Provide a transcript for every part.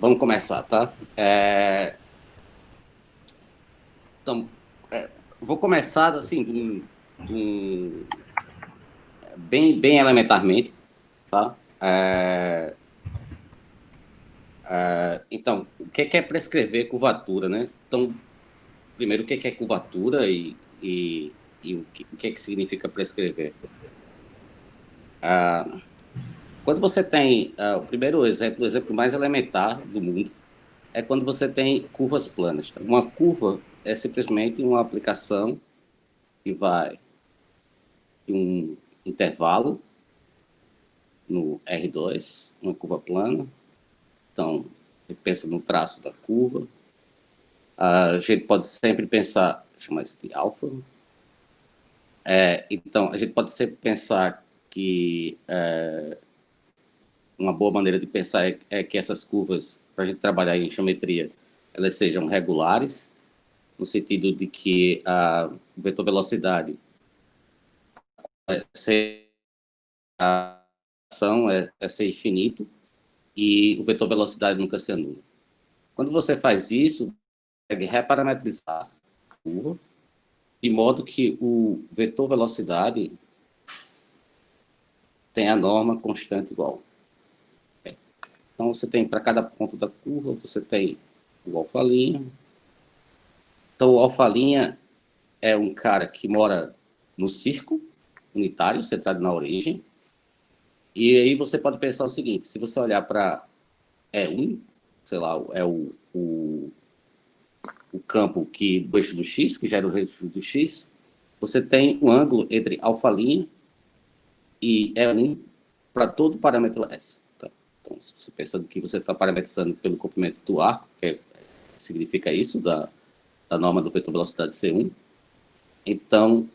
Vamos começar, tá? Então, vou começar assim, bem elementarmente, tá? Então, o que é prescrever curvatura, né? Então, primeiro, o que é curvatura e o que significa prescrever? Quando você tem, o primeiro exemplo, o exemplo mais elementar do mundo, é quando você tem curvas planas. Tá? Uma curva é simplesmente uma aplicação que vai de um intervalo no R2, uma curva plana. Então, você pensa no traço da curva. A gente pode sempre pensar, chamar isso de alfa. Então, a gente pode sempre pensar que uma boa maneira de pensar é que essas curvas, para a gente trabalhar em geometria, elas sejam regulares, no sentido de que a vetor velocidade a ação é ser infinito e o vetor velocidade nunca se anula. Quando você faz isso, você consegue reparametrizar a curva de modo que o vetor velocidade tem a norma constante igual. Então, você tem para cada ponto da curva, você tem o alfa'. Então, o alfa' é um cara que mora no círculo unitário, centrado na origem. E aí você pode pensar o seguinte, se você olhar para E1, sei lá, é o campo que do eixo do x, que gera o eixo do x, você tem um ângulo entre alfa' e E1 para todo parâmetro S. Tá? Então, se você pensa que você está parametrizando pelo comprimento do arco, significa isso, da norma do vetor velocidade C1, então,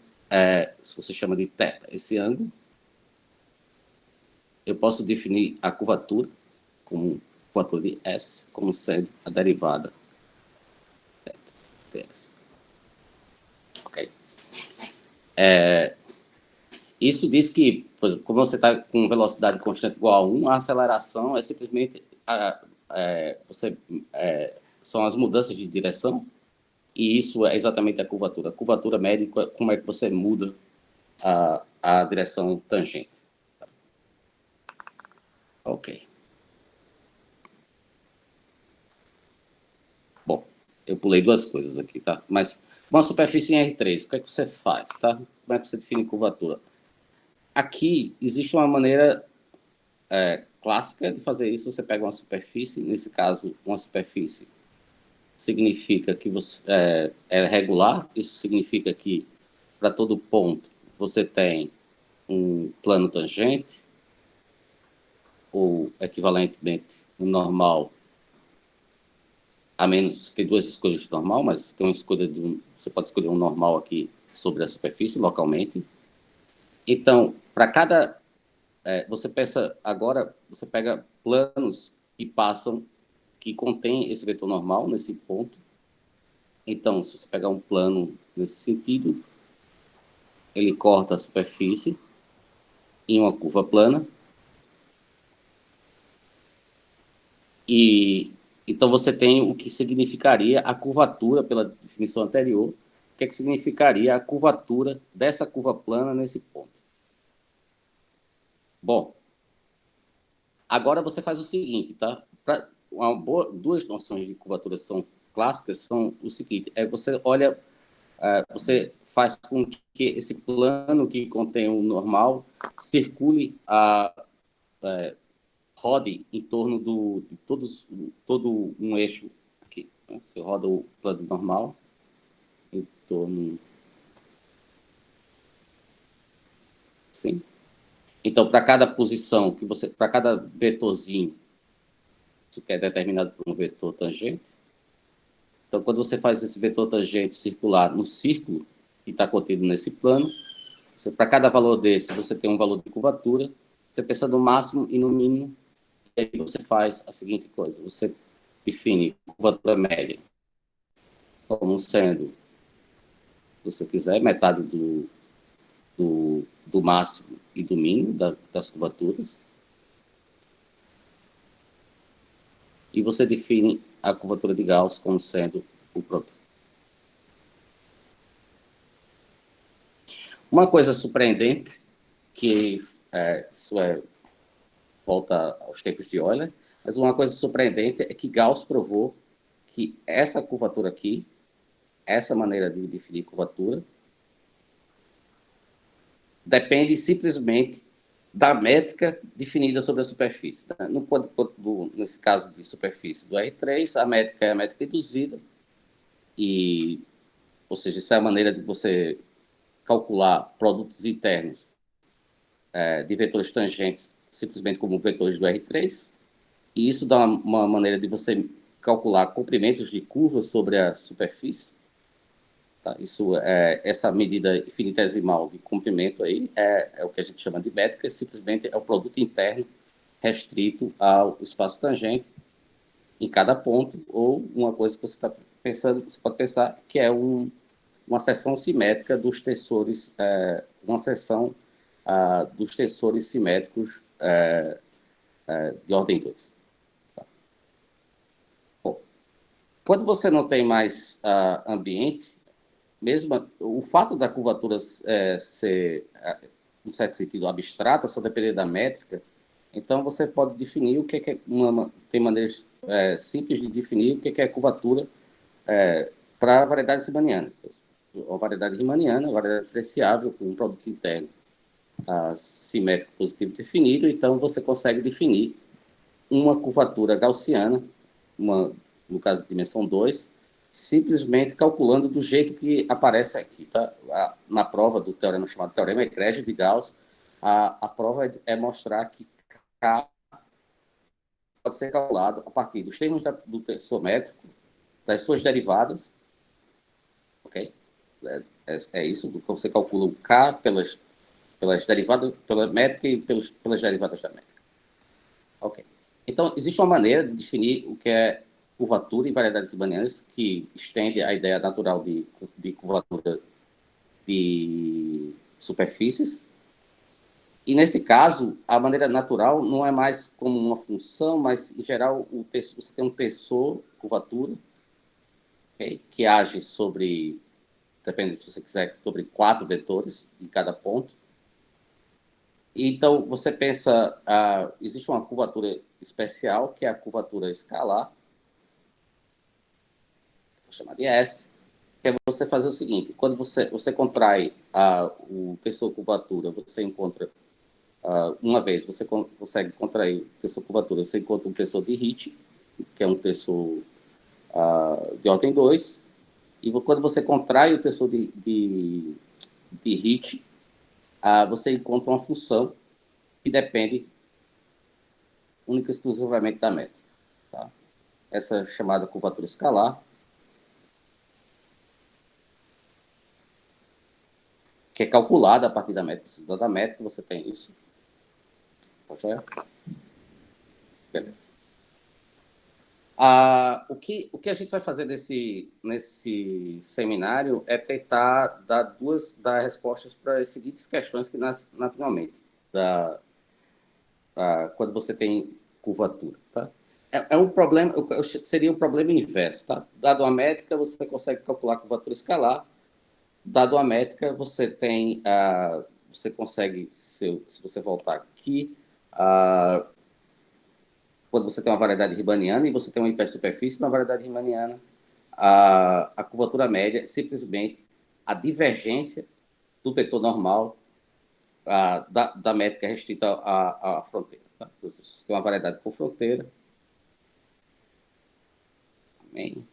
se você chama de θ esse ângulo, eu posso definir a curvatura como curvatura de S como sendo a derivada ds. Ok? Isso diz que, por exemplo, como você está com velocidade constante igual a 1, a aceleração é simplesmente são as mudanças de direção, e isso é exatamente a curvatura. A curvatura média, como é que você muda a direção tangente. Ok. Bom, eu pulei duas coisas aqui, tá? Mas uma superfície em R3, o que é que você faz, tá? Como é que você define curvatura? Aqui existe uma maneira clássica de fazer isso. Você pega uma superfície, nesse caso, uma superfície significa que você é regular, isso significa que para todo ponto você tem um plano tangente, ou equivalentemente um normal, a menos, tem duas escolhas de normal, mas tem uma escolha você pode escolher um normal aqui sobre a superfície, localmente. Então, para cada, você pensa, agora você pega planos que passam, que contém esse vetor normal nesse ponto. Então, se você pegar um plano nesse sentido, ele corta a superfície em uma curva plana. E então você tem o que significaria a curvatura, pela definição anterior, o que, que significaria a curvatura dessa curva plana nesse ponto. Bom, agora você faz o seguinte, tá? Duas noções de curvatura são clássicas são o seguinte: você olha, você faz com que esse plano que contém o normal circule rode em torno de todo um eixo aqui. Né? Você roda o plano normal em torno, sim. Então, para cada posição que você, para cada vetorzinho, isso que é determinado por um vetor tangente. Então, quando você faz esse vetor tangente circular no círculo que está contido nesse plano, para cada valor desse, você tem um valor de curvatura. Você pensa no máximo e no mínimo, e aí você faz a seguinte coisa: você define curvatura média como sendo, se você quiser, metade do máximo e do mínimo das curvaturas. e você define a curvatura de Gauss como sendo o produto. Uma coisa surpreendente, que volta aos tempos de Euler, mas uma coisa surpreendente é que Gauss provou que essa curvatura aqui, essa maneira de definir curvatura, depende simplesmente da métrica definida sobre a superfície. Nesse caso de superfície do R3, a métrica é a métrica induzida, ou seja, isso é a maneira de você calcular produtos internos de vetores tangentes simplesmente como vetores do R3, e isso dá uma maneira de você calcular comprimentos de curvas sobre a superfície. Tá? Essa medida infinitesimal de comprimento aí é o que a gente chama de métrica, simplesmente é o produto interno restrito ao espaço tangente em cada ponto, ou uma coisa que você está pensando, você pode pensar que é uma seção simétrica dos tensores, uma seção dos tensores simétricos de ordem 2. Tá? Bom, quando você não tem mais ambiente, mesmo o fato da curvatura ser, em certo sentido, abstrata, só depender da métrica, então você pode definir o que é tem maneiras simples de definir o que é curvatura para variedades riemannianas. Então, a variedade riemanniana, a variedade diferenciável com um produto interno simétrico positivo definido, então você consegue definir uma curvatura gaussiana, no caso de dimensão 2, simplesmente calculando do jeito que aparece aqui. Tá? Na prova do teorema chamado teorema egrégio de Gauss, a prova é mostrar que K pode ser calculado a partir dos termos do tensor métrico, das suas derivadas, ok? É isso, você calcula o K pelas derivadas, pela métrica e pelas derivadas da métrica. Ok. Então, existe uma maneira de definir o que é curvatura em variedades riemannianas que estende a ideia natural de curvatura de superfícies. E, nesse caso, a maneira natural não é mais como uma função, mas, em geral, você tem um tensor, curvatura, okay, que age sobre, depende se você quiser, sobre 4 vetores em cada ponto. Então, você pensa, existe uma curvatura especial, que é a curvatura escalar, vou chamar de S, que é você fazer o seguinte, quando você contrai o tensor curvatura, você encontra, uma vez, você consegue contrair o tensor curvatura, você encontra um tensor de Hit, que é um tensor de ordem 2, e quando você contrai o tensor de Hit, você encontra uma função que depende única e exclusivamente da métrica. Tá? Essa é chamada curvatura escalar, que é calculada a partir da métrica. Da métrica você tem isso. Tá certo? Beleza. O que a gente vai fazer nesse seminário é tentar dar respostas para as seguintes questões que nascem naturalmente, quando você tem curvatura. Tá? É um problema, seria um problema inverso. Tá? Dado a métrica, você consegue calcular a curvatura escalar. Dado a métrica, você consegue, se você voltar aqui, quando você tem uma variedade riemanniana e você tem uma hipersuperfície na variedade riemanniana, a curvatura média é simplesmente a divergência do vetor normal da métrica restrita à fronteira. Tá? Então, se você tem uma variedade com fronteira, amém?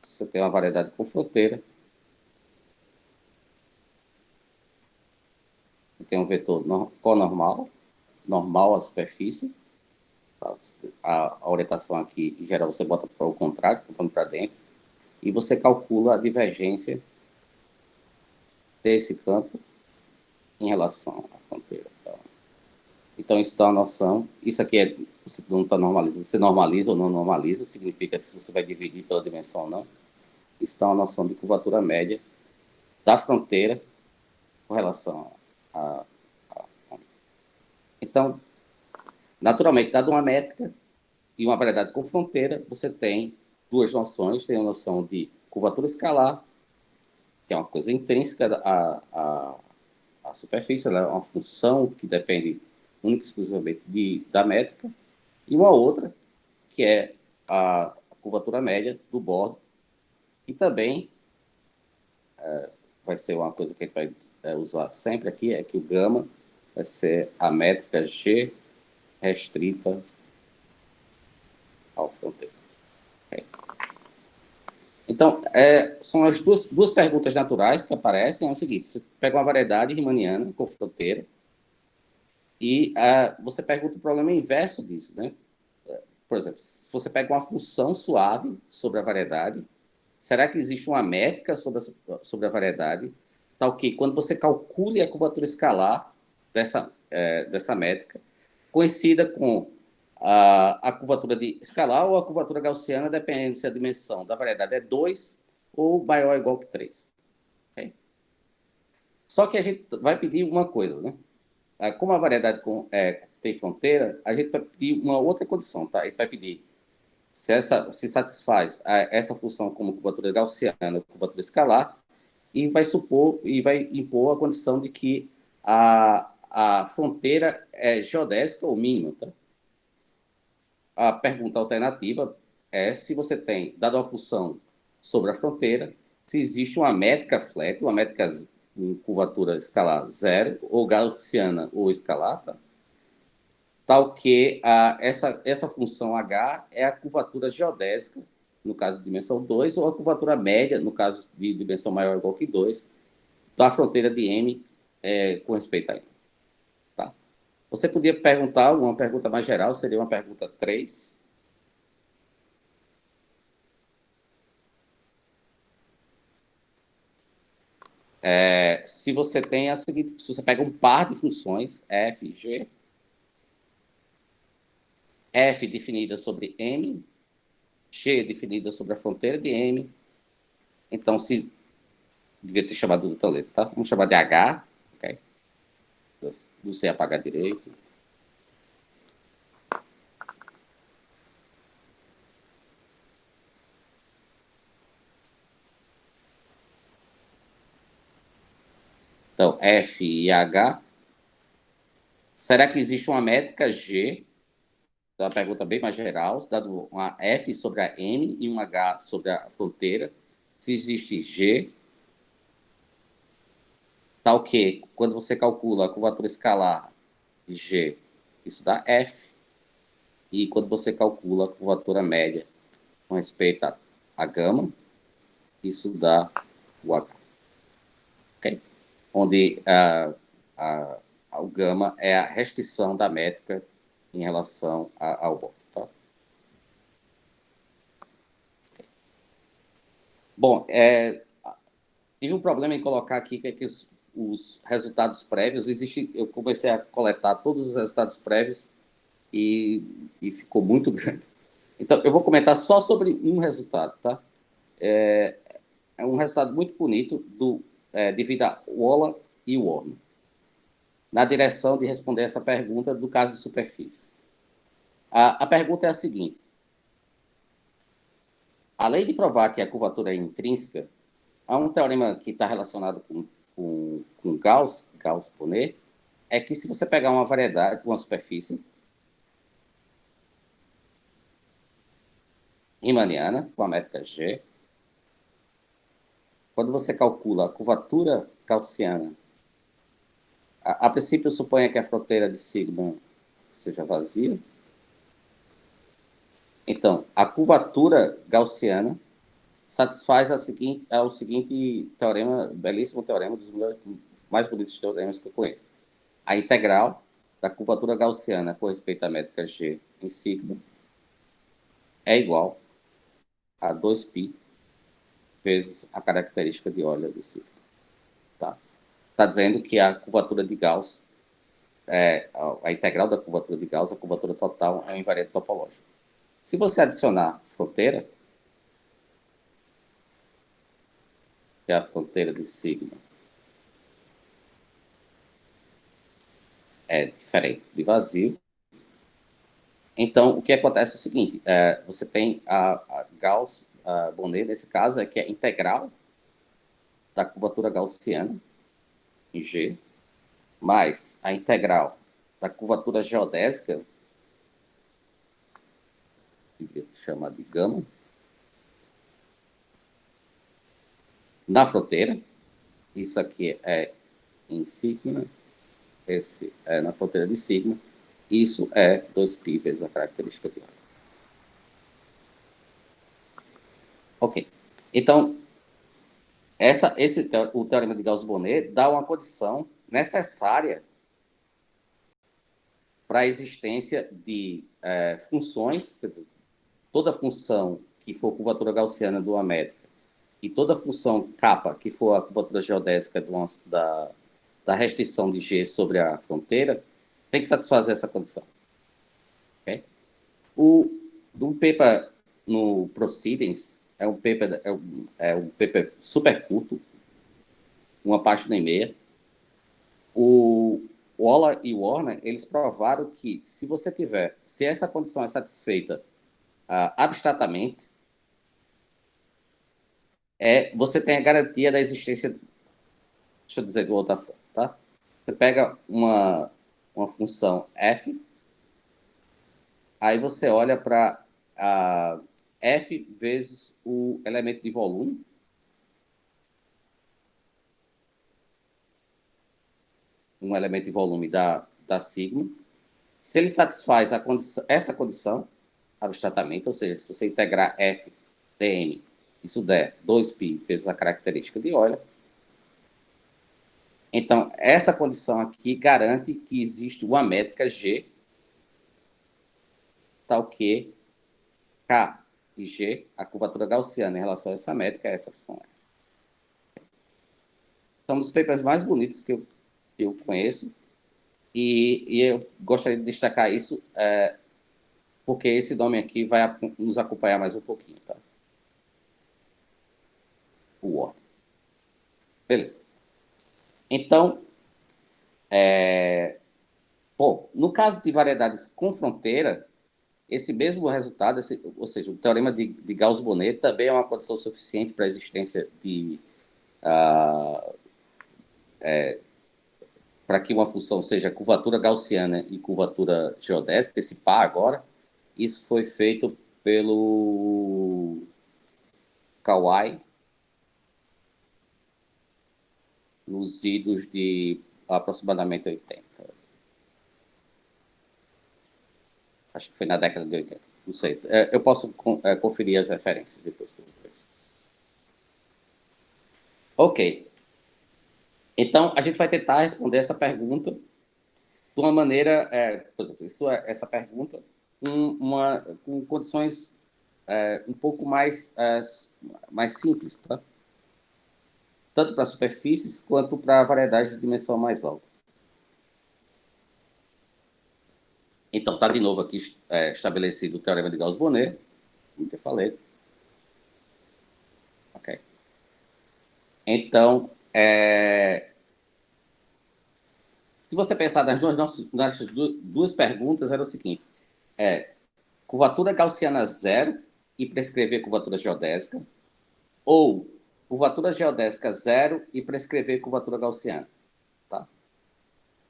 Se você tem uma variedade com fronteira, você tem um vetor conormal, normal à superfície. A orientação aqui, em geral, você bota para o contrário, botando para dentro, e você calcula a divergência desse campo em relação à fronteira. Então, isso dá uma noção. Isso aqui você não está normalizando. Você normaliza ou não normaliza, significa se você vai dividir pela dimensão ou não. Isso dá uma noção de curvatura média da fronteira com relação a. Então, naturalmente, dado uma métrica, e uma variedade com fronteira, você tem duas noções. Tem a noção de curvatura escalar, que é uma coisa intrínseca à superfície, ela é uma função que depende única e exclusivamente da métrica, e uma outra, que é a curvatura média do bordo, e também vai ser uma coisa que a gente vai usar sempre aqui, é que o gama vai ser a métrica G restrita ao fronteiro. Okay? Então, são as duas perguntas naturais que aparecem. É o seguinte: você pega uma variedade riemanniana com fronteira e você pergunta o problema inverso disso, né? Por exemplo, se você pega uma função suave sobre a variedade, será que existe uma métrica sobre a variedade, tal que quando você calcule a curvatura escalar dessa métrica, coincida com a curvatura de escalar ou a curvatura gaussiana, dependendo se a dimensão da variedade é 2 ou maior ou igual que 3. Okay? Só que a gente vai pedir uma coisa, né? Como a variedade tem fronteira, a gente vai pedir uma outra condição, tá? A gente vai pedir se satisfaz essa função como curvatura gaussiana ou curvatura escalar, e vai impor a condição de que a fronteira é geodésica ou mínima. Tá? A pergunta alternativa é se você tem, dado uma função sobre a fronteira, se existe uma métrica flat, uma métrica em curvatura escalar zero, ou gaussiana ou escalar, tá? Tal que essa função H é a curvatura geodésica, no caso de dimensão 2, ou a curvatura média, no caso de dimensão maior ou igual que 2, da fronteira de M com respeito a M. Tá? Você podia perguntar, uma pergunta mais geral, seria uma pergunta 3. Se você tem a seguinte, se você pega um par de funções, f, g, f definida sobre M, g definida sobre a fronteira de M, então se devia ter chamado de outra letra, tá? Vamos chamar de H, ok? Não sei apagar direito. Então, F e H. Será que existe uma métrica G? É uma pergunta bem mais geral, dado uma F sobre a M e um H sobre a fronteira. Se existe G, tal que, quando você calcula a curvatura escalar de G, isso dá F. E quando você calcula a curvatura média com respeito a gama, isso dá o H. Okay? Onde o gama é a restrição da métrica em relação ao bordo. Tá? Bom, tive um problema em colocar aqui que os resultados prévios, eu comecei a coletar todos os resultados prévios e ficou muito grande. Então, eu vou comentar só sobre um resultado, tá? É um resultado muito bonito devido a Waller e Warner, na direção de responder essa pergunta do caso de superfície. A pergunta é a seguinte: além de provar que a curvatura é intrínseca, há um teorema que está relacionado com Gauss-Bonnet, é que se você pegar uma variedade, uma superfície riemanniana, com a métrica G, quando você calcula a curvatura gaussiana, a princípio suponha que a fronteira de sigma seja vazia. Então, a curvatura gaussiana satisfaz o seguinte teorema, belíssimo teorema, dos mais bonitos teoremas que eu conheço. A integral da curvatura gaussiana com respeito à métrica G em sigma é igual a 2π vezes a característica de Euler de sigma. Tá? Está dizendo que a curvatura de Gauss, a integral da curvatura de Gauss, a curvatura total, é um invariante topológico. Se você adicionar fronteira, que é a fronteira de sigma, é diferente de vazio, Então, o que acontece é o seguinte, você tem a Gauss-Bonnet, nesse caso, que é integral da curvatura gaussiana, em G, mais a integral da curvatura geodésica, que chama de gama, na fronteira. Isso aqui é em sigma, esse é na fronteira de sigma. Isso é 2π vezes a característica de ordem. Ok. Então, o teorema de Gauss-Bonnet dá uma condição necessária para a existência de funções, quer dizer, toda função que for curvatura gaussiana de uma métrica e toda função kappa que for a curvatura geodésica da restrição de G sobre a fronteira, tem que satisfazer essa condição. Okay? Do paper no Proceedings é um paper super curto, uma página e meia. O Waller e Warner, eles provaram que se essa condição é satisfeita abstratamente, você tem a garantia da existência. Deixa eu dizer de outra forma, tá? Você pega uma função f, aí você olha para f vezes o elemento de volume, um elemento de volume da sigma. Se ele satisfaz essa condição abstratamente, ou seja, se você integrar f dn, isso der 2π vezes a característica de Euler, então essa condição aqui garante que existe uma métrica G tal que K e G, a curvatura gaussiana em relação a essa métrica, é essa função F. São um dos papers mais bonitos que eu conheço, e eu gostaria de destacar isso, porque esse nome aqui vai nos acompanhar mais um pouquinho, tá? O ordem. Beleza. Então, no caso de variedades com fronteira, esse mesmo resultado, ou seja, o teorema de Gauss-Bonnet também é uma condição suficiente para a existência de para que uma função seja curvatura gaussiana e curvatura geodésica, esse par agora. Isso foi feito pelo Kawai nos idos de aproximadamente 80. Acho que foi na década de 80. Não sei. Eu posso conferir as referências depois. Ok. Então, a gente vai tentar responder essa pergunta de uma maneira, por exemplo, essa pergunta com condições um pouco mais simples, tá? Tanto para superfícies quanto para variedades de dimensão mais alta. Então, está de novo aqui estabelecido o teorema de Gauss-Bonnet, como eu falei. Ok. Então, se você pensar nas duas perguntas, era o seguinte: curvatura gaussiana zero e prescrever curvatura geodésica, ou curvatura geodésica zero e prescrever curvatura gaussiana. Tá?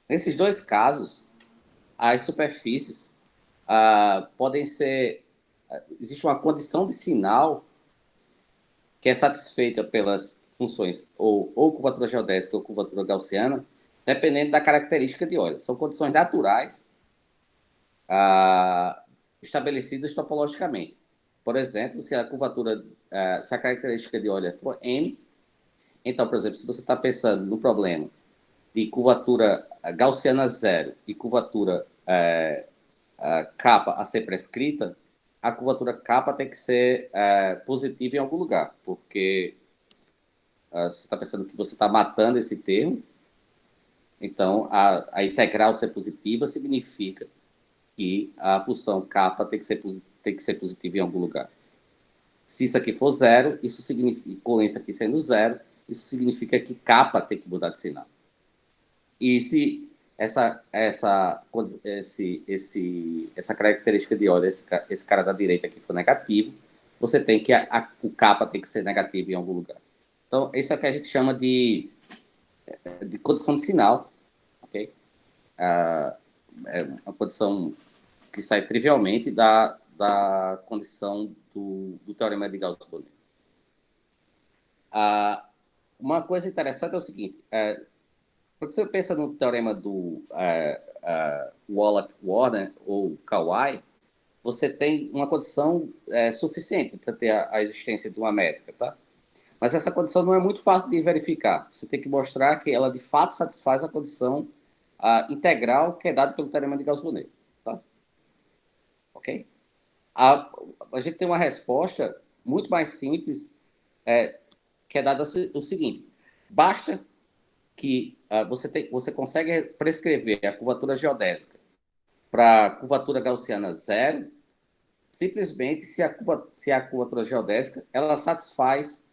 Nesses dois casos, as superfícies podem ser... existe uma condição de sinal que é satisfeita pelas funções ou curvatura geodésica ou curvatura gaussiana, dependendo da característica de Euler. São condições naturais estabelecidas topologicamente. Por exemplo, se a característica de Euler for M, então, por exemplo, se você está pensando no problema de curvatura gaussiana zero e curvatura kappa a ser prescrita, a curvatura kappa tem que ser positiva em algum lugar, porque você está pensando que você está matando esse termo, então a integral ser positiva significa que a função kappa tem que ser positiva em algum lugar. Se isso aqui for zero, isso significa, com isso aqui sendo zero, isso significa que kappa tem que mudar de sinal. E se essa característica de ordem, esse cara da direita aqui for negativo, você tem que o capa tem que ser negativo em algum lugar. Então, isso é o que a gente chama de condição de sinal, ok? É uma condição que sai trivialmente da condição do teorema de Gauss-Bonnet. Uma coisa interessante é o seguinte, quando você pensa no teorema do Wallach-Warner ou Kawai, você tem uma condição suficiente para ter a existência de uma métrica, tá? Mas essa condição não é muito fácil de verificar. Você tem que mostrar que ela, de fato, satisfaz a condição integral que é dada pelo teorema de Gauss-Bonnet, tá? Ok? A gente tem uma resposta muito mais simples, que é dada o seguinte. Basta que você consegue prescrever a curvatura geodésica para a curvatura gaussiana zero, simplesmente se a curvatura geodésica ela satisfaz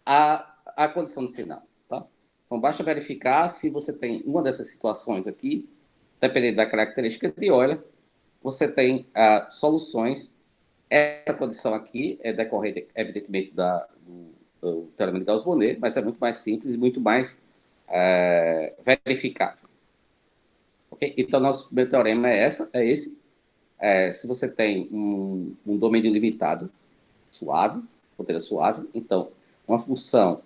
a condição de sinal. Tá? Então, basta verificar se você tem uma dessas situações aqui, dependendo da característica de Euler, você tem soluções. Essa condição aqui é decorrente, evidentemente, do teorema de Gauss-Bonnet, mas é muito mais simples e muito mais verificável. Okay? Então, nosso primeiro teorema é esse. Se você tem um domínio limitado, suave, fronteira suave, então, uma função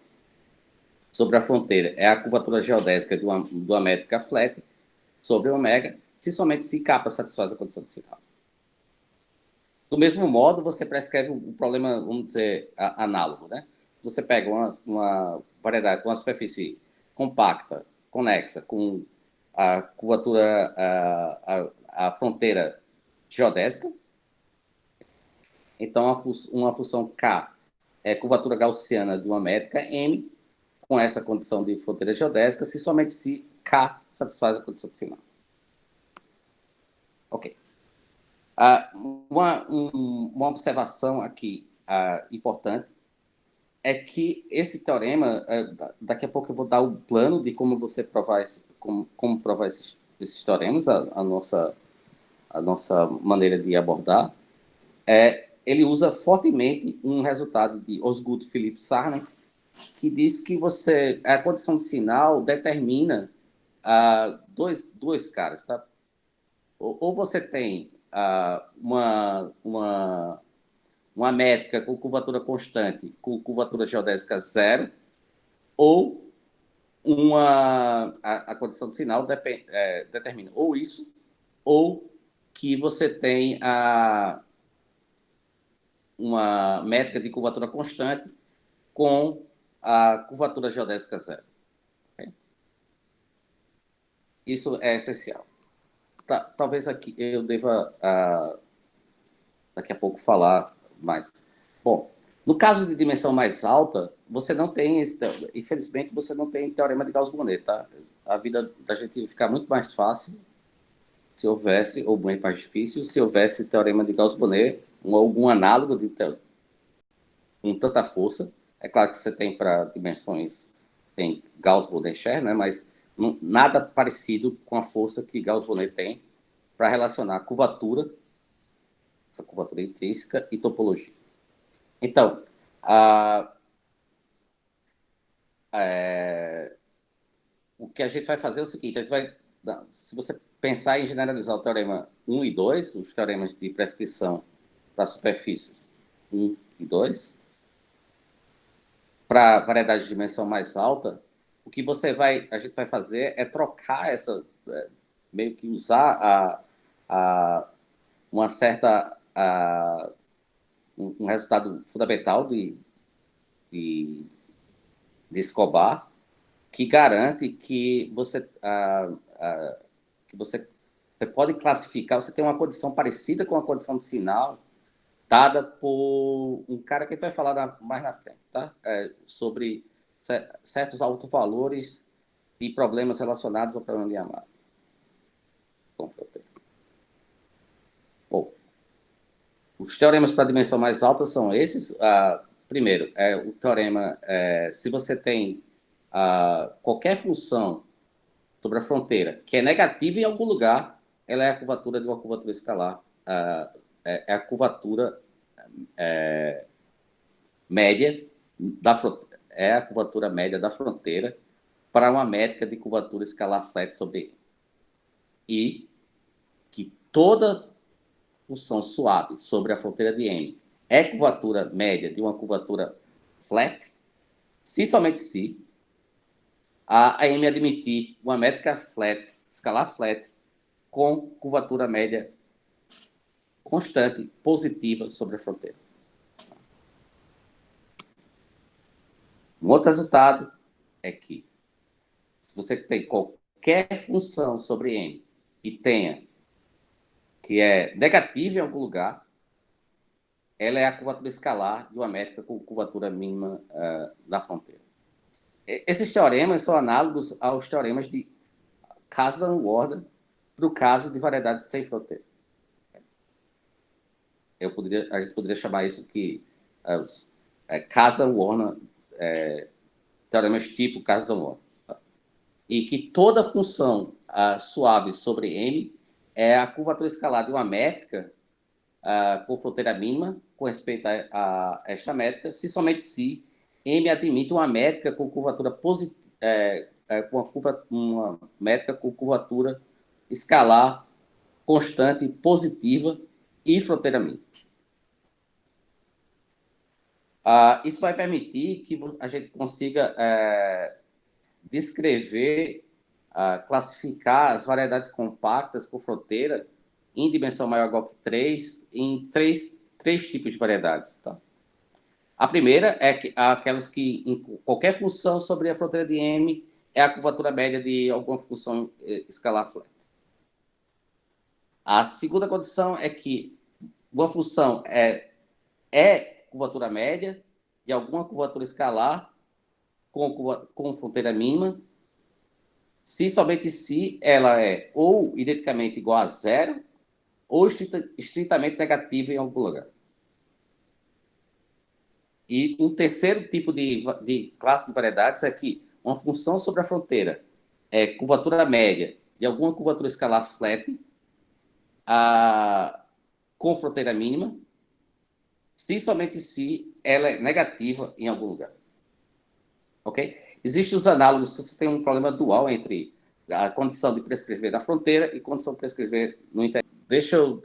sobre a fronteira é a curvatura geodésica de uma métrica flat sobre ômega, somente se kappa satisfaz a condição de sinal. Do mesmo modo, você prescreve um problema, vamos dizer, análogo, né? Você pega uma variedade, uma superfície compacta, conexa, com a curvatura, a fronteira geodésica. Então, uma função K é curvatura gaussiana de uma métrica M, com essa condição de fronteira geodésica, somente se K satisfaz a condição de sinal. Ok. Uma observação aqui importante é que esse teorema, daqui a pouco eu vou dar o plano de como você provar, como provar esses teoremas, a nossa maneira de abordar. Ele usa fortemente um resultado de Osgood Philip Sarnen, que diz que a condição de sinal determina dois caras, tá? Ou você tem uma métrica com curvatura constante, com curvatura geodésica zero, ou a condição de sinal determina ou isso, ou que você tem uma métrica de curvatura constante com a curvatura geodésica zero. Okay? Isso é essencial. Talvez aqui eu deva daqui a pouco falar mais. Bom, no caso de dimensão mais alta, você não tem infelizmente você não tem teorema de Gauss-Bonnet, tá? A vida da gente ia ficar muito mais fácil se houvesse, ou bem mais difícil, se houvesse teorema de Gauss-Bonnet, algum análogo com tanta força. É claro que você tem para dimensões, tem Gauss-Bonnet-Scherr, né? Mas nada parecido com a força que Gauss-Bonnet tem para relacionar curvatura, essa curvatura intrínseca, e topologia. Então, o que a gente vai fazer é o seguinte, se você pensar em generalizar o teorema 1 e 2, os teoremas de prescrição para superfícies 1 e 2, para variedade de dimensão mais alta, o que a gente vai fazer é trocar meio que usar uma certa um resultado fundamental de Escobar, que garante que você pode classificar, você tem uma condição parecida com a condição de sinal dada por um cara que a gente vai falar mais na frente, tá? Sobre certos autovalores e problemas relacionados ao problema de Yamaha. Bom, os teoremas para a dimensão mais alta são esses. Primeiro, o teorema, se você tem qualquer função sobre a fronteira, que é negativa em algum lugar, ela é a curvatura de uma curvatura escalar, é a curvatura média da fronteira, é a curvatura média da fronteira para uma métrica de curvatura escalar flat sobre I, que toda função suave sobre a fronteira de M é curvatura média de uma curvatura flat, se somente se a M admitir uma métrica flat, escalar flat, com curvatura média constante, positiva sobre a fronteira. Um outro resultado é que, se você tem qualquer função sobre M e tenha que é negativa em algum lugar, ela é a curvatura escalar de uma métrica com curvatura mínima da fronteira. Esses teoremas são análogos aos teoremas de Kasdan-Warden para o caso de variedades sem fronteira. A gente poderia chamar isso que Kasdan-Warden, teoremas tipo Kasdan-Warden. Tá? E que toda função suave sobre M é a curvatura escalar de uma métrica com fronteira mínima com respeito a esta métrica, se somente se M admite uma métrica com curvatura positiva, uma métrica com curvatura escalar constante, positiva e fronteira mínima. Isso vai permitir que a gente consiga descrever, classificar as variedades compactas com fronteira em dimensão maior ou igual que 3 em três tipos de variedades. Tá? A primeira é aquelas que, em qualquer função sobre a fronteira de M, é a curvatura média de alguma função escalar flat. A segunda condição é que uma função é curvatura média de alguma curvatura escalar com fronteira mínima, se somente se ela é ou identicamente igual a zero ou estritamente negativa em algum lugar. E um terceiro tipo de classe de variedades é que uma função sobre a fronteira é curvatura média de alguma curvatura escalar flat com fronteira mínima, se somente se ela é negativa em algum lugar. Ok? Existem os análogos se você tem um problema dual entre a condição de prescrever na fronteira e condição de prescrever no interior.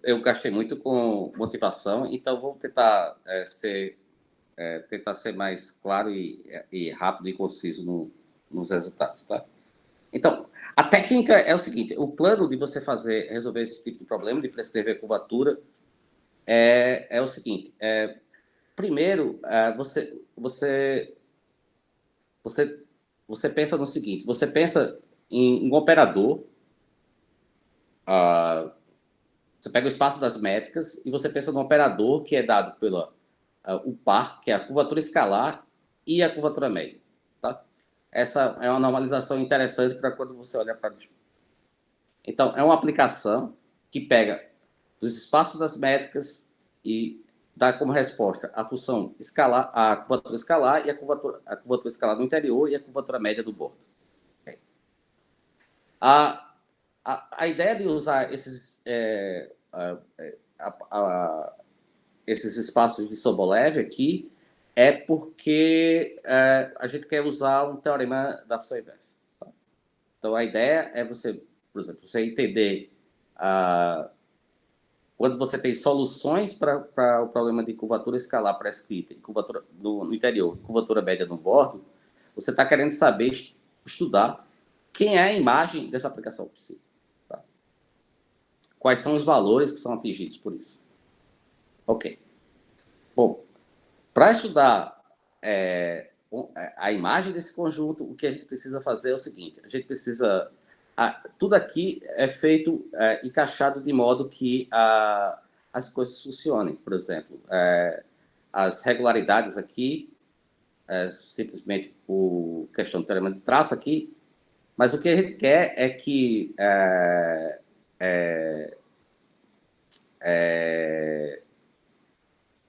Eu gastei muito com motivação, então vou tentar tentar ser mais claro e rápido e conciso nos resultados, tá? Então, a técnica é o seguinte: o plano de você resolver esse tipo de problema, de prescrever curvatura, é o seguinte: primeiro, você pensa no seguinte: você pensa em um operador, você pega o espaço das métricas e você pensa num operador que é dado pelo o par, que é a curvatura escalar e a curvatura média. Tá? Essa é uma normalização interessante para quando você olha para isso. Então, é uma aplicação que pega os espaços das métricas e dá como resposta a função escalar, a curvatura escalar e a curvatura escalar no interior e a curvatura média do bordo. Okay. A ideia de usar esses espaços de Sobolev aqui é porque a gente quer usar um teorema da função inversa. Tá? Então, a ideia é você, por exemplo, você entender quando você tem soluções para o problema de curvatura escalar prescrita, curvatura no interior, curvatura média no bordo, você está querendo saber, estudar quem é a imagem dessa aplicação possível. Tá? Quais são os valores que são atingidos por isso. Ok. Bom, para estudar a imagem desse conjunto, o que a gente precisa fazer é o seguinte: a gente precisa... tudo aqui é feito encaixado de modo que as coisas funcionem. Por exemplo, as regularidades aqui, simplesmente por questão do teorema de traço aqui, mas o que a gente quer é que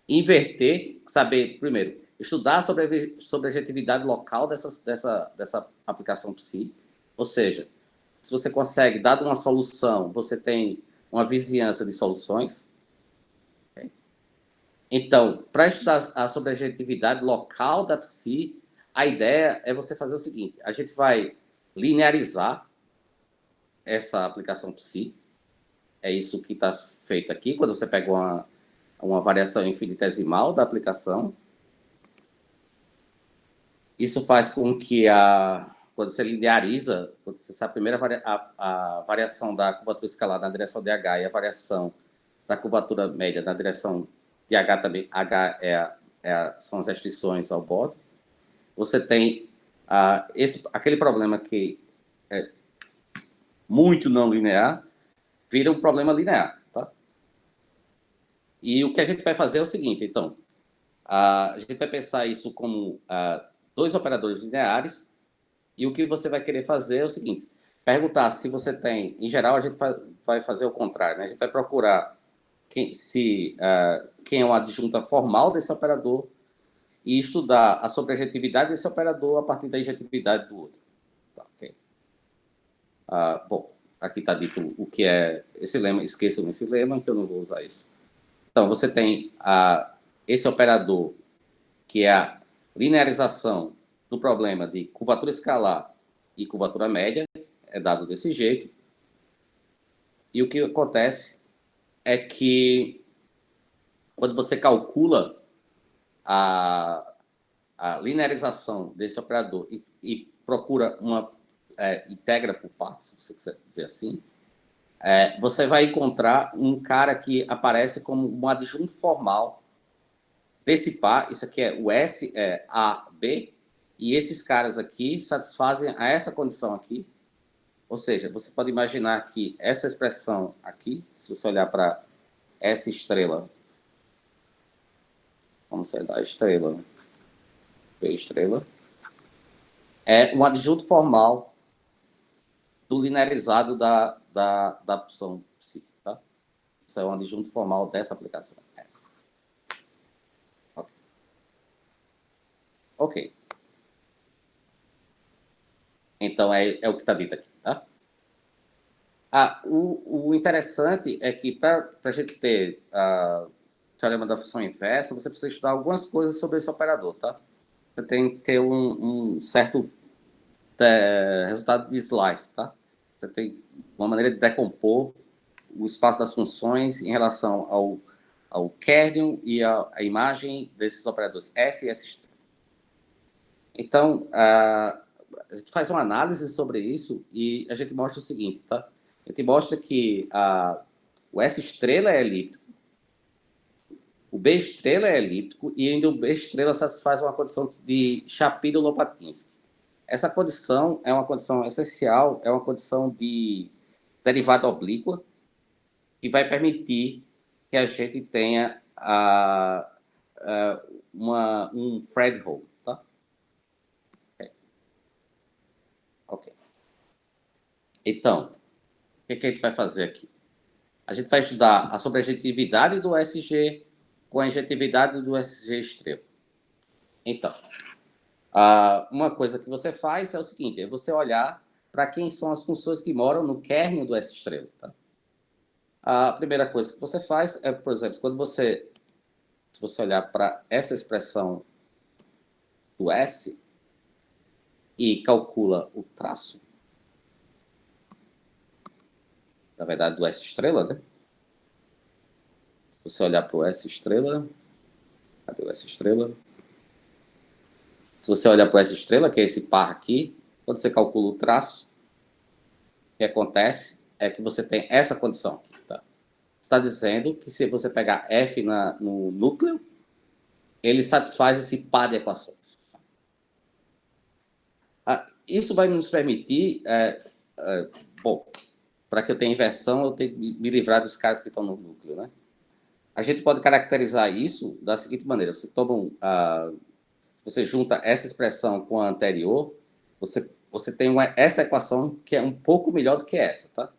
inverter, saber, primeiro, estudar sobre a objetividade local dessa aplicação psi, ou seja, Se você consegue, dado uma solução, você tem uma vizinhança de soluções. Okay? Então, para estudar a sobrejetividade local da psi, a ideia é você fazer o seguinte: a gente vai linearizar essa aplicação psi. É isso que está feito aqui, quando você pega uma variação infinitesimal da aplicação. Isso faz com que quando você lineariza, quando você sabe a primeira a variação da curvatura escalar na direção de H e a variação da curvatura média na direção de H também, H são as restrições ao bordo, você tem aquele problema que é muito não linear, vira um problema linear. Tá? E o que a gente vai fazer é o seguinte, então, a gente vai pensar isso como dois operadores lineares, e o que você vai querer fazer é o seguinte, perguntar se você tem, em geral a gente vai fazer o contrário, né? A gente vai procurar quem é uma adjunta formal desse operador e estudar a sobrejetividade desse operador a partir da injetividade do outro. Tá, okay? Bom, aqui está dito o que é esse lema, esqueçam esse lema, que eu não vou usar isso. Então, você tem esse operador, que é a linearização do problema de curvatura escalar e curvatura média, é dado desse jeito. E o que acontece é que, quando você calcula a linearização desse operador e procura integra por partes, se você quiser dizer assim, você vai encontrar um cara que aparece como um adjunto formal desse par. Isso aqui é o S, A, B, e esses caras aqui satisfazem a essa condição aqui. Ou seja, você pode imaginar que essa expressão aqui, se você olhar para S estrela, vamos sair da estrela, B estrela, é um adjunto formal do linearizado da opção psi. Tá? Isso é um adjunto formal dessa aplicação. S. Ok. Então, é o que está dito aqui. Tá? O interessante é que, para a gente ter o teorema da função inversa, você precisa estudar algumas coisas sobre esse operador. Tá? Você tem que ter um certo resultado de slice. Tá? Você tem uma maneira de decompor o espaço das funções em relação ao kernel e a imagem desses operadores S e S'. Então, a gente faz uma análise sobre isso e a gente mostra o seguinte, tá? A gente mostra que o S estrela é elíptico, o B estrela é elíptico e ainda o B estrela satisfaz uma condição de Shapiro-Lopatinsky. Essa condição é uma condição essencial, é uma condição de derivada oblíqua que vai permitir que a gente tenha um Fredholm, tá? Ok. Então, o que a gente vai fazer aqui? A gente vai estudar a sobrejetividade do SG com a injetividade do SG estrela. Então, uma coisa que você faz é o seguinte, é você olhar para quem são as funções que moram no kernel do S estrela. Tá? A primeira coisa que você faz é, por exemplo, se você olhar para essa expressão do S e calcula o traço, na verdade, do S estrela, né? Se você olhar para o S estrela, cadê o S estrela? Se você olhar para o S estrela, que é esse par aqui, quando você calcula o traço, o que acontece é que você tem essa condição aqui, tá? Está dizendo que se você pegar F no núcleo, ele satisfaz esse par de equações. Isso vai nos permitir, bom, para que eu tenha inversão, eu tenho que me livrar dos caras que estão no núcleo, né? A gente pode caracterizar isso da seguinte maneira: você toma você junta essa expressão com a anterior, você tem essa equação que é um pouco melhor do que essa, tá?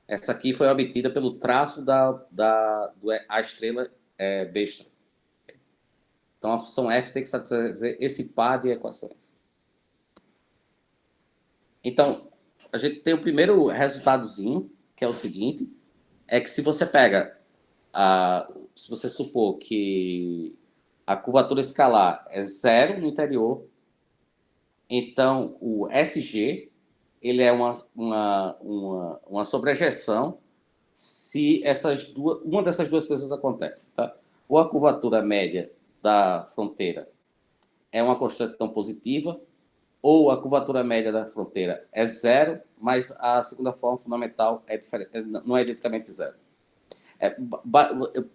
Essa aqui foi obtida pelo traço a estrela B estrela. Então, a função f tem que satisfazer esse par de equações. Então, a gente tem o primeiro resultadozinho, que é o seguinte, é que se você pega, se você supor que a curvatura escalar é zero no interior, então o SG ele é uma sobrejeção se uma dessas duas coisas acontece. Tá? Ou a curvatura média da fronteira é uma constante não positiva, ou a curvatura média da fronteira é zero, mas a segunda forma fundamental não é identicamente zero.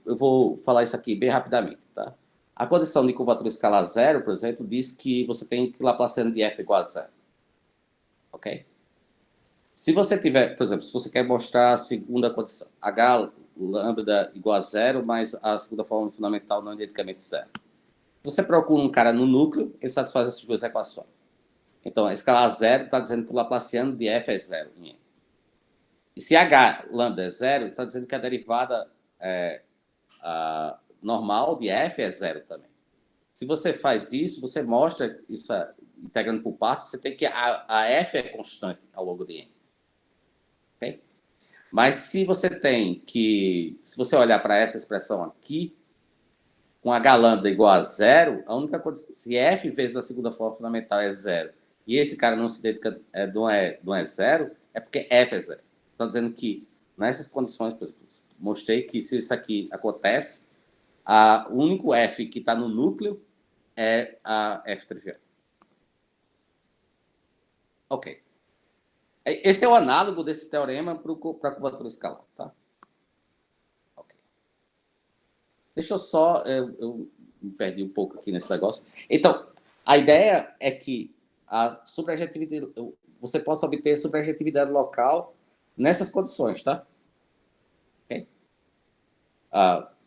Eu vou falar isso aqui bem rapidamente. Tá? A condição de curvatura escalar zero, por exemplo, diz que você tem que Laplaciano de f igual a zero. Ok? Se você tiver, por exemplo, se você quer mostrar a segunda condição, h lambda igual a zero, mas a segunda forma fundamental não é identicamente zero. Você procura um cara no núcleo, ele satisfaz essas duas equações. Então, a escalar zero está dizendo que o Laplaciano de f é zero em M. E se h lambda é zero, está dizendo que a derivada normal de f é zero também. Se você faz isso, você mostra isso integrando por partes, você tem que a f é constante ao longo de M. Ok? Mas se você se você olhar para essa expressão aqui, com h lambda igual a zero, a única coisa, se f vezes a segunda forma fundamental é zero, e esse cara não se identifica, não é zero, é porque f é zero. Estou dizendo que nessas condições, por exemplo, mostrei que se isso aqui acontece, o único f que está no núcleo é a f trivial. Ok. Esse é o análogo desse teorema para a curvatura escalar, tá? Ok. Deixa eu só... eu me perdi um pouco aqui nesse negócio. Então, a ideia é que a subjetividade, você possa obter subjetividade local nessas condições, tá? Okay?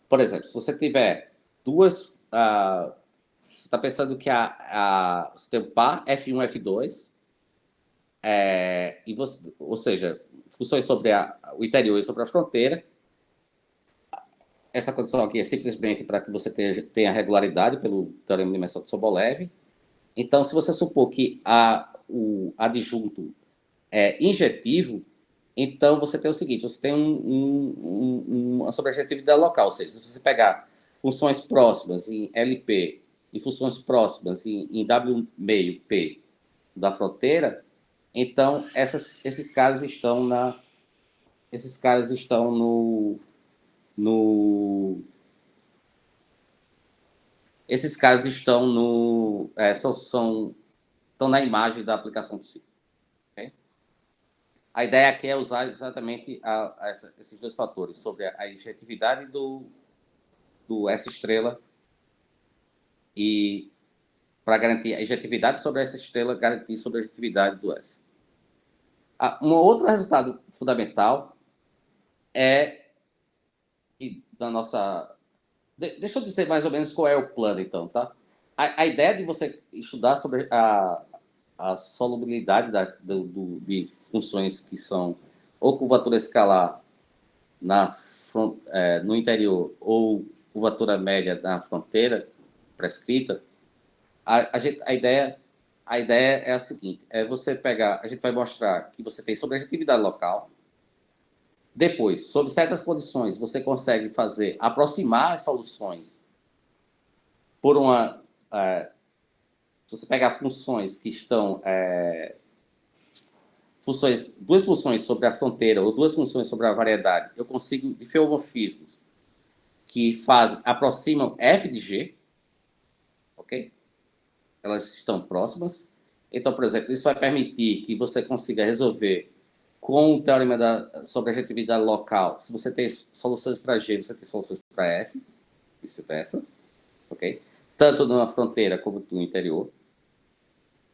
Por exemplo, se você tiver duas... você está pensando que você tem um par F1, F2, ou seja, funções sobre o interior e sobre a fronteira. Essa condição aqui é simplesmente para que você tenha regularidade pelo teorema de dimensão de Sobolev. Então, se você supor que o adjunto é injetivo, então você tem o seguinte, você tem uma sobrejetividade local, ou seja, se você pegar funções próximas em LP e funções próximas em W meio P da fronteira, então esses caras estão esses caras estão estão na imagem da aplicação do ciclo. Okay? A ideia aqui é usar exatamente esses dois fatores, sobre a injetividade do S estrela e para garantir a injetividade sobre essa estrela, garantir sobre a injetividade do S. Um outro resultado fundamental é que da nossa... Deixa eu dizer mais ou menos qual é o plano, então, tá? A ideia de você estudar sobre a solubilidade de funções que são ou curvatura escalar no interior ou curvatura média na fronteira prescrita, a ideia é a seguinte, você pegar, a gente vai mostrar que você tem sobrejetividade local, depois, sob certas condições, você consegue aproximar as soluções por se você pegar funções que estão duas funções sobre a fronteira ou duas funções sobre a variedade, eu consigo diffeomorfismos que aproximam f de g, ok? Elas estão próximas. Então, por exemplo, isso vai permitir que você consiga resolver com o teorema da sobrejetividade local. Se você tem soluções para G, você tem soluções para F, vice-versa, ok? Tanto na fronteira como no interior.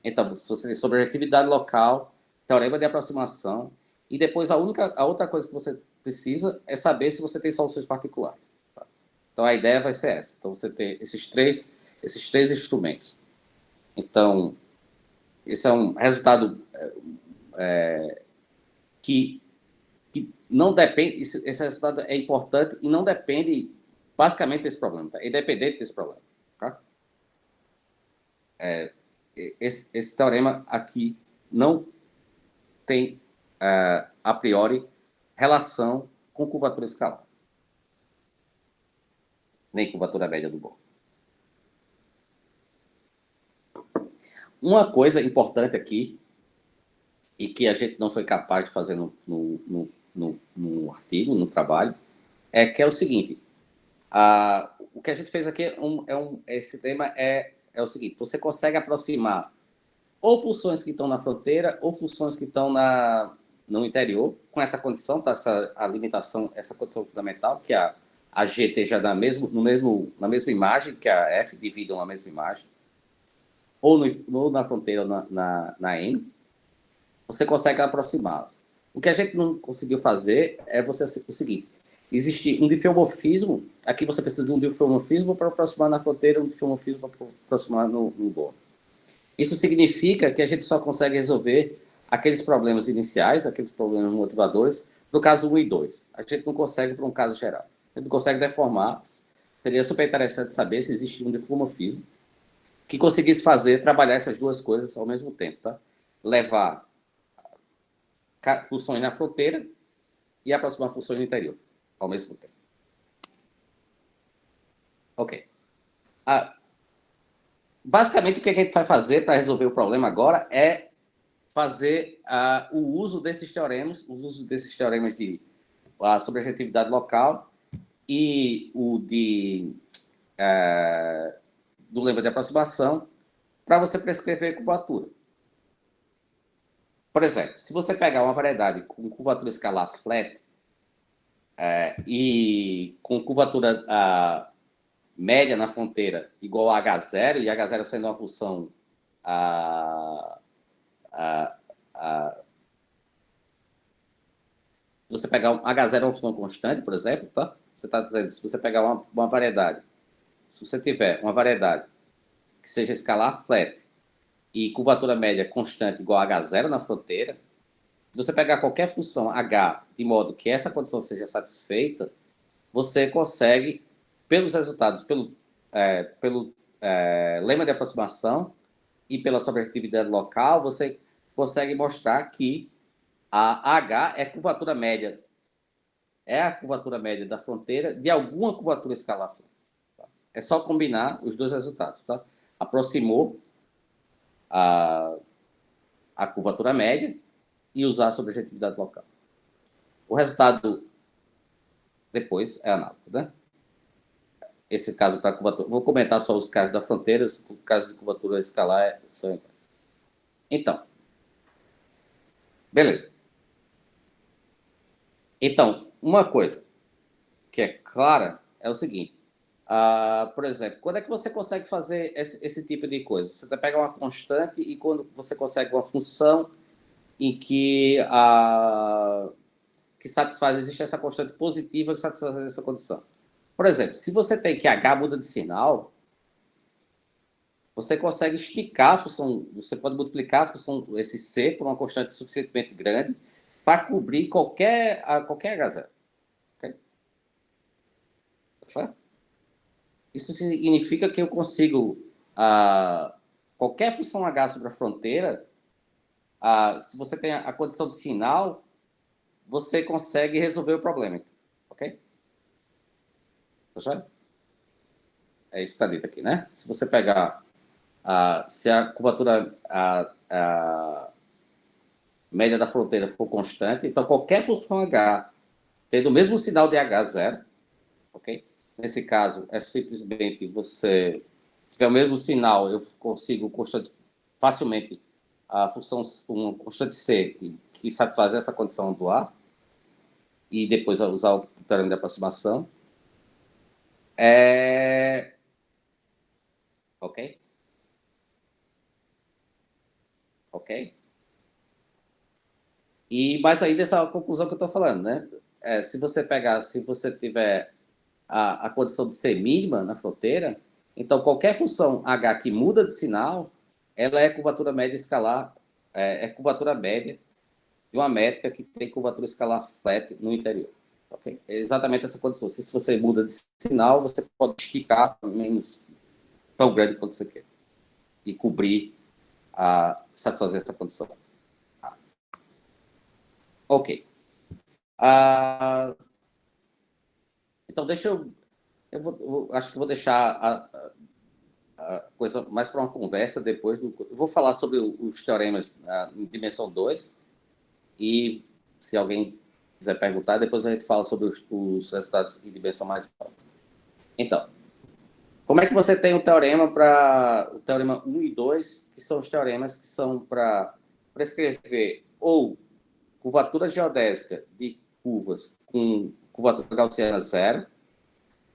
Então, se você tem sobrejetividade local, teorema de aproximação, e depois a outra coisa que você precisa é saber se você tem soluções particulares. Tá? Então, a ideia vai ser essa. Então, você tem esses três instrumentos. Então, esse é um resultado que não depende... Esse resultado é importante e não depende basicamente desse problema. Tá? É independente desse problema. Tá? Esse teorema aqui não tem a priori, relação com curvatura escalar. Nem curvatura média do bolo. Uma coisa importante aqui, e que a gente não foi capaz de fazer no artigo, no trabalho, é que é o seguinte, o que a gente fez aqui, esse tema é o seguinte, você consegue aproximar ou funções que estão na fronteira ou funções que estão no interior, com essa condição, tá, a limitação, essa condição fundamental, que a G esteja na mesma imagem, que a F dividam a mesma imagem, ou na fronteira ou na N, você consegue aproximá-las. O que a gente não conseguiu fazer é o seguinte, existe um diffeomorfismo, aqui você precisa de um diffeomorfismo para aproximar na fronteira, um diffeomorfismo para aproximar no bordo. Isso significa que a gente só consegue resolver aqueles problemas iniciais, aqueles problemas motivadores, no caso 1 e 2. A gente não consegue para um caso geral. A gente não consegue deformar. Seria super interessante saber se existe um diffeomorfismo que conseguisse trabalhar essas duas coisas ao mesmo tempo, tá? Levar funções na fronteira e aproximar funções no interior ao mesmo tempo. Ok. Basicamente, o que a gente vai fazer para resolver o problema agora é fazer o uso desses teoremas, de sobre a reatividade local e o do lema de aproximação para você prescrever curvatura. Por exemplo, se você pegar uma variedade com curvatura escalar flat e com curvatura média na fronteira igual a H0, e H0 sendo uma função se você pegar H0 é uma função constante, por exemplo, tá? Você está dizendo, se você pegar uma variedade, se você tiver uma variedade que seja escalar flat e curvatura média constante igual a H0 na fronteira, se você pegar qualquer função H de modo que essa condição seja satisfeita, você consegue, pelos resultados, pelo lema de aproximação e pela sobrejetividade local, você consegue mostrar que a H é a curvatura média da fronteira de alguma curvatura escalar. Tá? É só combinar os dois resultados. Tá? Aproximou a curvatura média e usar a sobrejetividade local. O resultado depois é análogo. Né? Esse caso para curvatura... Vou comentar só os casos da fronteira, o caso de curvatura escalar são iguais. Então, beleza. Então, uma coisa que é clara é o seguinte. Por exemplo, quando é que você consegue fazer esse tipo de coisa? Você pega uma constante e quando você consegue uma função em que existe essa constante positiva que satisfaz essa condição. Por exemplo, se você tem que H muda de sinal, você consegue esticar a função, você pode multiplicar a função, esse C por uma constante suficientemente grande para cobrir qualquer H0. Okay? Certo? Isso significa que eu consigo qualquer função H sobre a fronteira, se você tem a condição de sinal, você consegue resolver o problema. Ok? Tá certo? É isso que está dito aqui, né? Se você pegar, se a curvatura média da fronteira for constante, então qualquer função H tendo o mesmo sinal de H0, ok? Nesse caso, é simplesmente você, se tiver o mesmo sinal, eu consigo facilmente a função, uma constante C que satisfaz essa condição do A, e depois usar o teorema de aproximação. Ok? Ok? Mas aí dessa conclusão que eu estou falando, né? Se você tiver a condição de ser mínima na fronteira, então qualquer função H que muda de sinal, ela é curvatura média escalar, curvatura média de uma métrica que tem curvatura escalar flat no interior. Okay? É exatamente essa condição. Se você muda de sinal, você pode esticar menos tão grande quanto você quer e cobrir satisfazer essa condição. Ok. Ah, então, deixa acho que vou deixar a coisa mais para uma conversa depois. Eu vou falar sobre os teoremas em dimensão 2 e, se alguém quiser perguntar, depois a gente fala sobre os resultados em dimensão mais alta. Então, como é que você tem o teorema para o teorema 1 e 2, que são os teoremas que são para prescrever ou curvatura geodésica de curvas com curvatura gaussiana zero,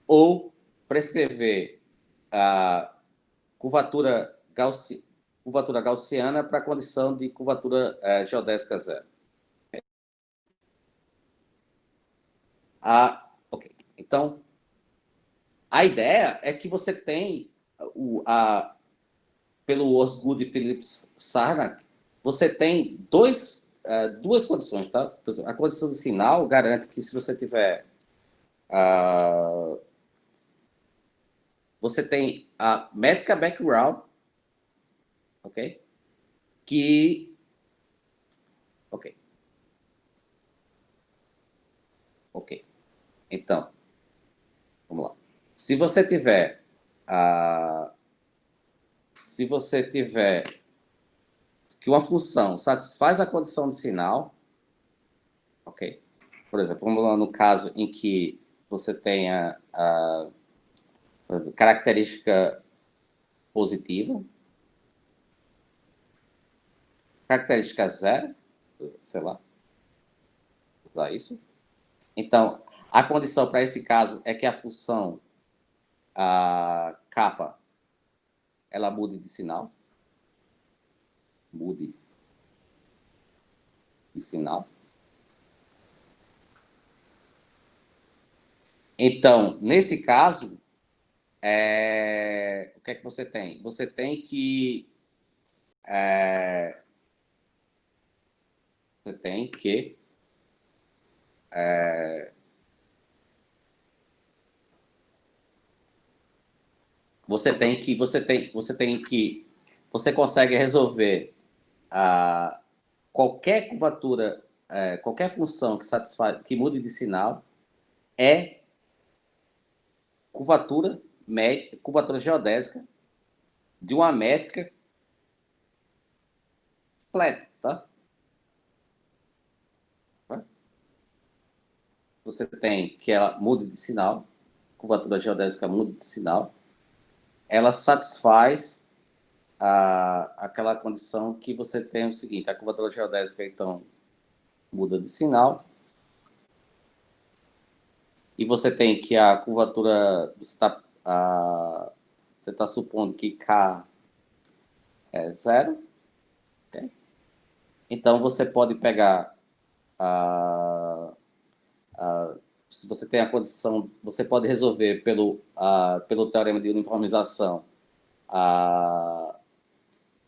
ou prescrever a curvatura gaussiana para a condição de curvatura geodésica zero. Ok. Então, a ideia é que você tem, pelo Osgood e Phillips Sarnak, você tem duas condições. Tá? A condição de sinal garante que, se você tiver... você tem a métrica background, ok? Ok. Ok. Então, vamos lá. Se você tiver que uma função satisfaz a condição de sinal, ok? Por exemplo, vamos lá no caso em que você tenha a característica positiva, característica zero, sei lá, usar isso. Então, a condição para esse caso é que a função kappa ela mude de sinal. Mude de sinal. Então, nesse caso, o que é que você tem? Você tem que... você tem que... você consegue resolver qualquer curvatura, qualquer função que mude de sinal é curvatura geodésica de uma métrica flat, tá? Você tem que ela mude de sinal, curvatura geodésica muda de sinal, ela satisfaz aquela condição que você tem o seguinte: a curvatura geodésica, então, muda de sinal, e você tem que a curvatura, você está supondo que K é zero, okay? Então você pode pegar se você tem a condição, você pode resolver pelo teorema de uniformização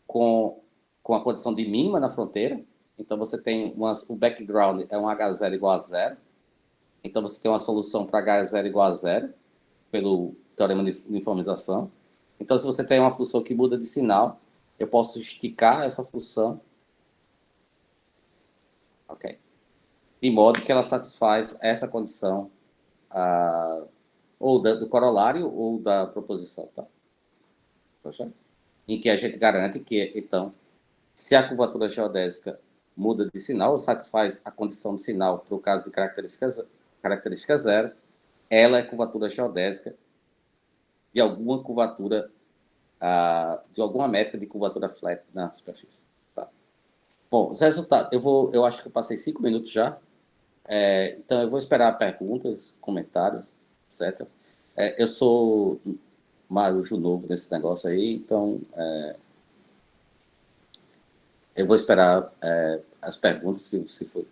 com a condição de mínima na fronteira. Então você tem o background é um H0 igual a zero. Então você tem uma solução para H0 igual a zero pelo teorema de uniformização. Então, se você tem uma função que muda de sinal, eu posso esticar essa função, ok? De modo que ela satisfaz essa condição ou do corolário ou da proposição, tá? Em que a gente garante que, então, se a curvatura geodésica muda de sinal ou satisfaz a condição de sinal para o caso de característica zero, ela é curvatura geodésica de alguma curvatura, de alguma métrica de curvatura flat na superfície. Tá? Bom, os resultados, eu acho que eu passei 5 minutos já, então eu vou esperar perguntas, comentários, etc. Eu sou marujo novo nesse negócio aí, então eu vou esperar as perguntas, se for